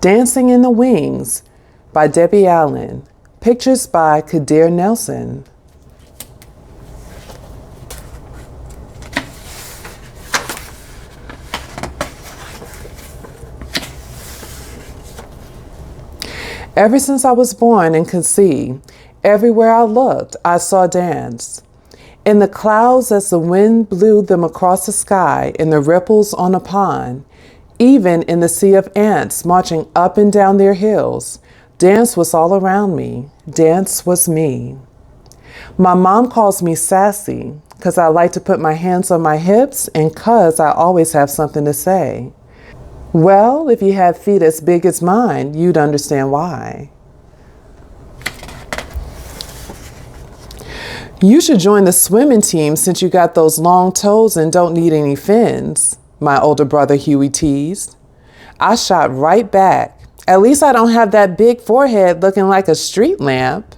Dancing in the Wings by Debbie Allen. Pictures by Kadir Nelson. Ever since I was born and could see, everywhere I looked, I saw dance. In the clouds as the wind blew them across the sky, in the ripples on a pond, even in the sea of ants marching up and down their hills, dance was all around me. Dance was me. My mom calls me sassy because I like to put my hands on my hips and because I always have something to say. Well, if you had feet as big as mine, you'd understand why. You should join the swimming team since you got those long toes and don't need any fins, my older brother Huey teased. I shot right back. At least I don't have that big forehead looking like a street lamp.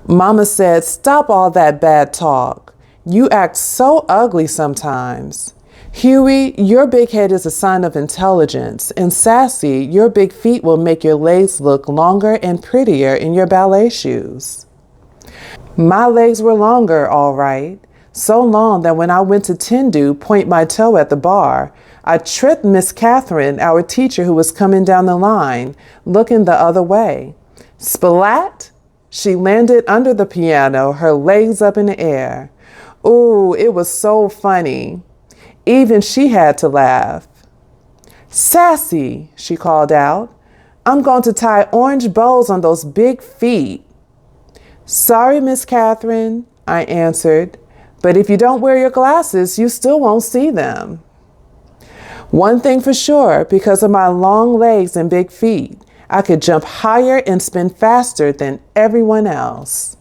Mama said, stop all that bad talk. You act so ugly sometimes. Huey, your big head is a sign of intelligence, and Sassy, your big feet will make your legs look longer and prettier in your ballet shoes. My legs were longer, all right, so long that when I went to Tindu point my toe at the bar, I tripped Miss Catherine, our teacher who was coming down the line, looking the other way. Splat! She landed under the piano, her legs up in the air. Ooh, it was so funny. Even she had to laugh. Sassy, she called out, I'm going to tie orange bows on those big feet. Sorry, Miss Catherine, I answered, but if you don't wear your glasses, you still won't see them. One thing for sure, because of my long legs and big feet, I could jump higher and spin faster than everyone else.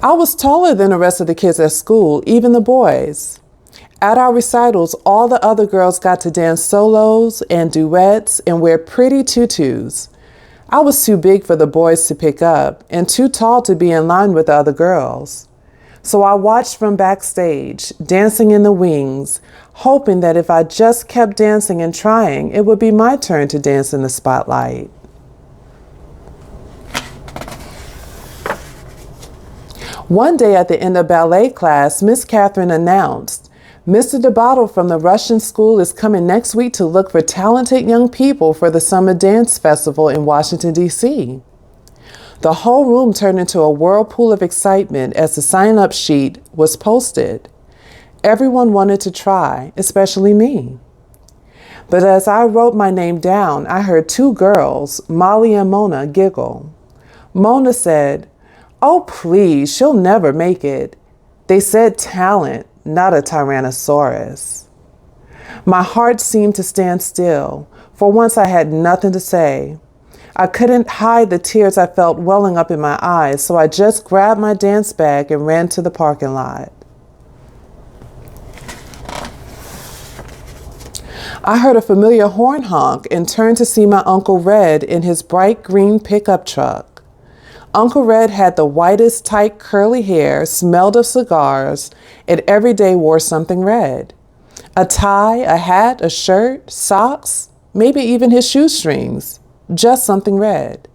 I was taller than the rest of the kids at school, even the boys. At our recitals, all the other girls got to dance solos and duets and wear pretty tutus. I was too big for the boys to pick up and too tall to be in line with the other girls. So I watched from backstage, dancing in the wings, hoping that if I just kept dancing and trying, it would be my turn to dance in the spotlight. One day at the end of ballet class, Miss Catherine announced, Mr. DeBottle from the Russian school is coming next week to look for talented young people for the Summer Dance Festival in Washington, D.C. The whole room turned into a whirlpool of excitement as the sign-up sheet was posted. Everyone wanted to try, especially me. But as I wrote my name down, I heard two girls, Molly and Mona, giggle. Mona said, oh, please, she'll never make it. They said talent, not a Tyrannosaurus. My heart seemed to stand still. For once I had nothing to say. I couldn't hide the tears I felt welling up in my eyes, so I just grabbed my dance bag and ran to the parking lot. I heard a familiar horn honk and turned to see my Uncle Red in his bright green pickup truck. Uncle Red had the whitest, tight, curly hair, smelled of cigars, and every day wore something red. A tie, a hat, a shirt, socks, maybe even his shoestrings. Just something red.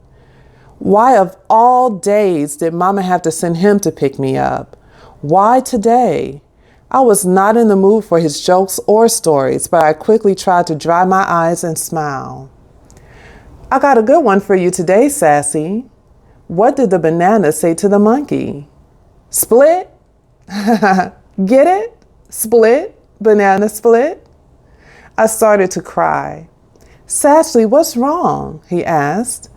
Why of all days did Mama have to send him to pick me up? Why today? I was not in the mood for his jokes or stories, but I quickly tried to dry my eyes and smile. I got a good one for you today, Sassy. What did the banana say to the monkey? Split? Get it? Split? Banana split? I started to cry. Sassy, what's wrong? He asked.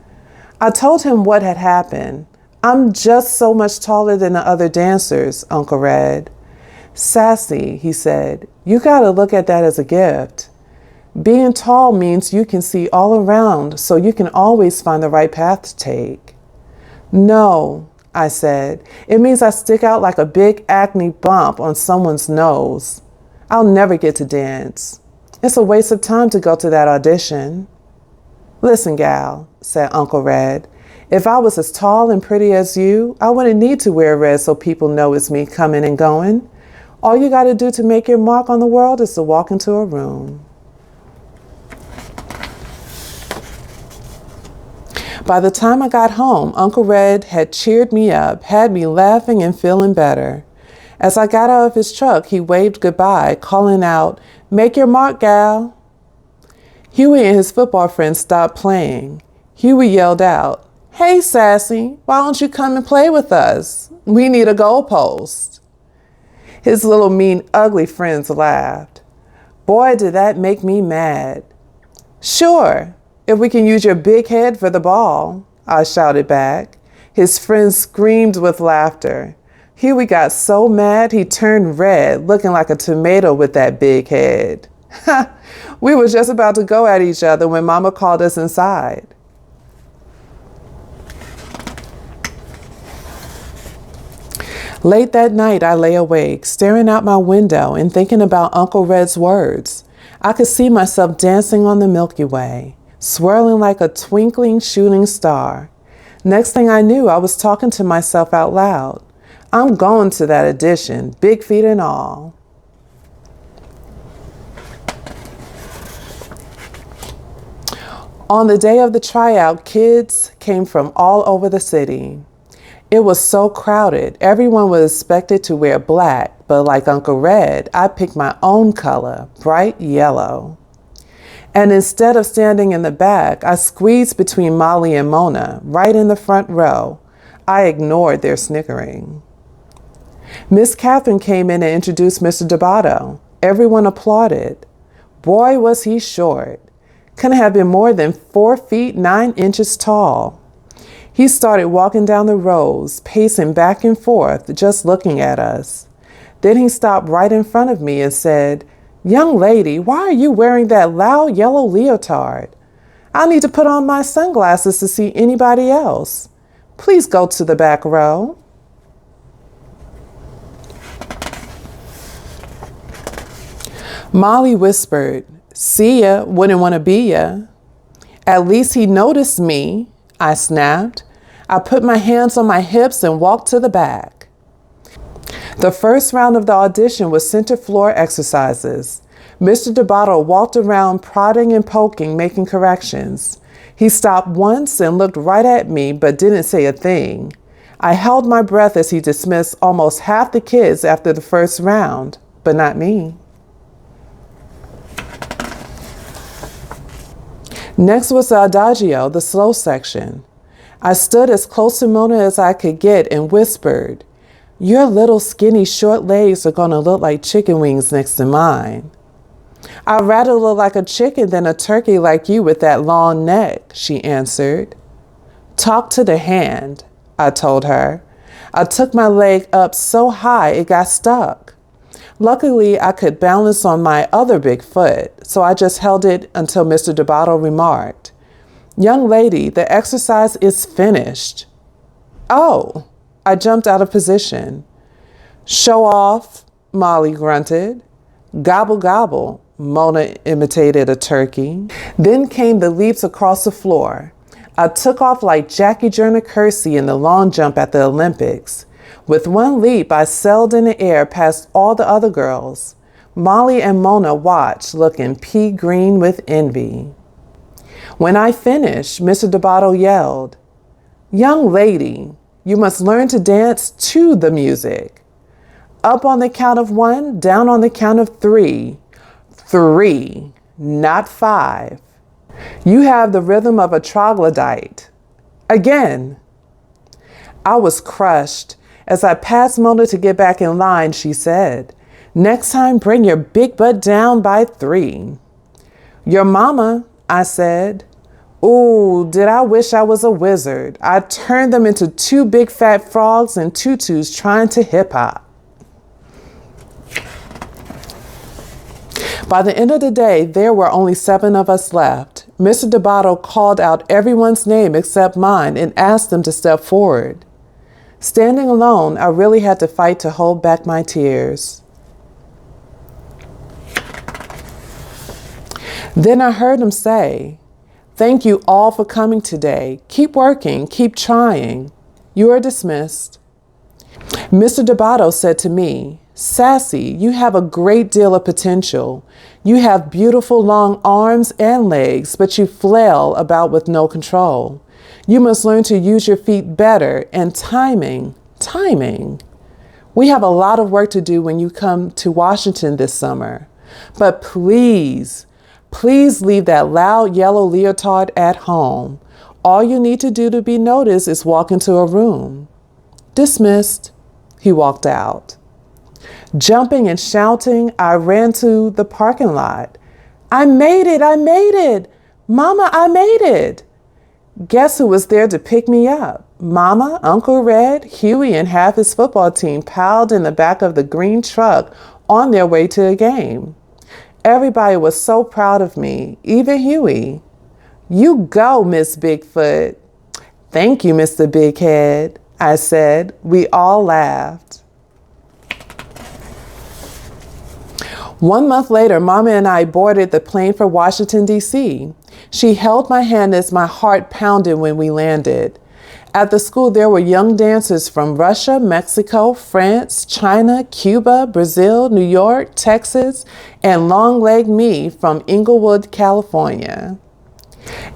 I told him what had happened. I'm just so much taller than the other dancers, Uncle Red. Sassy, he said, you gotta look at that as a gift. Being tall means you can see all around, so you can always find the right path to take. No, I said, it means I stick out like a big acne bump on someone's nose. I'll never get to dance. It's a waste of time to go to that audition. Listen, gal, said Uncle Red, if I was as tall and pretty as you, I wouldn't need to wear red so people know it's me coming and going. All you got to do to make your mark on the world is to walk into a room. By the time I got home, Uncle Red had cheered me up, had me laughing and feeling better. As I got out of his truck, he waved goodbye, calling out, "Make your mark, gal." Huey and his football friends stopped playing. Huey yelled out, "Hey, Sassy, why don't you come and play with us? We need a goalpost." His little mean, ugly friends laughed. Boy, did that make me mad. "Sure, if we can use your big head for the ball," I shouted back. His friends screamed with laughter. Huey got so mad he turned red, looking like a tomato with that big head. We were just about to go at each other when Mama called us inside. Late that night, I lay awake, staring out my window and thinking about Uncle Red's words. I could see myself dancing on the Milky Way, swirling like a twinkling shooting star. Next thing I knew, I was talking to myself out loud. I'm going to that audition, big feet and all. On the day of the tryout, kids came from all over the city. It was so crowded, everyone was expected to wear black, but like Uncle Red, I picked my own color, bright yellow. And instead of standing in the back, I squeezed between Molly and Mona, right in the front row. I ignored their snickering. Miss Catherine came in and introduced Mr. Debato. Everyone applauded. Boy, was he short. Couldn't have been more than 4 feet 9 inches tall. He started walking down the rows, pacing back and forth, just looking at us. Then he stopped right in front of me and said, "Young lady, why are you wearing that loud yellow leotard? I need to put on my sunglasses to see anybody else. Please go to the back row." Molly whispered, "See ya, wouldn't want to be ya." "At least he noticed me," I snapped. I put my hands on my hips and walked to the back. The first round of the audition was center floor exercises. Mr. Debato walked around prodding and poking, making corrections. He stopped once and looked right at me, but didn't say a thing. I held my breath as he dismissed almost half the kids after the first round, but not me. Next was the adagio, the slow section. I stood as close to Mona as I could get and whispered, "Your little skinny short legs are going to look like chicken wings next to mine." "I'd rather look like a chicken than a turkey like you with that long neck," she answered. "Talk to the hand," I told her. I took my leg up so high it got stuck. Luckily, I could balance on my other big foot, so I just held it until Mr. Debato remarked, "Young lady, the exercise is finished." "Oh," I jumped out of position. "Show off," Molly grunted. "Gobble, gobble," Mona imitated a turkey. Then came the leaps across the floor. I took off like Jackie Joyner Kersee in the long jump at the Olympics. With one leap, I sailed in the air past all the other girls. Molly and Mona watched, looking pea green with envy. When I finished, Mr. Debato yelled, "Young lady, you must learn to dance to the music. Up on the count of 1, down on the count of 3. 3, not 5. You have the rhythm of a troglodyte. Again." I was crushed. As I passed Mona to get back in line, she said, "Next time, bring your big butt down by 3. "Your mama," I said. Ooh, did I wish I was a wizard. I turned them into 2 big fat frogs in tutus trying to hip hop. By the end of the day, there were only 7 of us left. Mr. Debato called out everyone's name except mine and asked them to step forward. Standing alone, I really had to fight to hold back my tears. Then I heard him say, "Thank you all for coming today. Keep working, keep trying. You are dismissed." Mr. Debato said to me, Sassy, you have a great deal of potential. You have beautiful long arms and legs, but you flail about with no control. You must learn to use your feet better and timing. We have a lot of work to do when you come to Washington this summer. But please leave that loud yellow leotard at home. All you need to do to be noticed is walk into a room. Dismissed. He walked out. Jumping and shouting, I ran to the parking lot. I made it! Mama, I made it! Guess who was there to pick me up? Mama, Uncle Red, Huey, and half his football team piled in the back of the green truck on their way to a game. Everybody was so proud of me, even Huey. You go, Miss Bigfoot. Thank you, Mr. Bighead, I said. We all laughed. 1 month later, Mama and I boarded the plane for Washington, D.C. She held my hand as my heart pounded when we landed. At the school, there were young dancers from Russia, Mexico, France, China, Cuba, Brazil, New York, Texas, and long-legged me from Inglewood, California.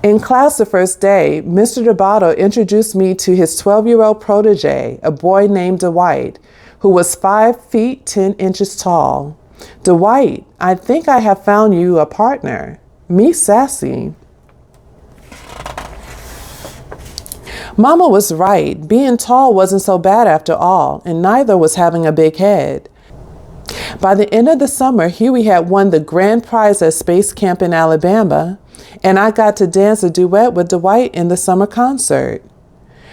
In class the first day, Mr. Dubato introduced me to his 12-year-old protege, a boy named Dwight, who was 5 feet 10 inches tall. Dwight, I think I have found you a partner. Me sassy. Mama was right. Being tall wasn't so bad after all, and neither was having a big head. By the end of the summer, Huey had won the grand prize at Space Camp in Alabama, and I got to dance a duet with Dwight in the summer concert.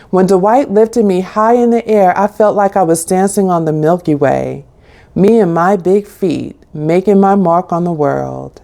When Dwight lifted me high in the air, I felt like I was dancing on the Milky Way. Me and my big feet, making my mark on the world.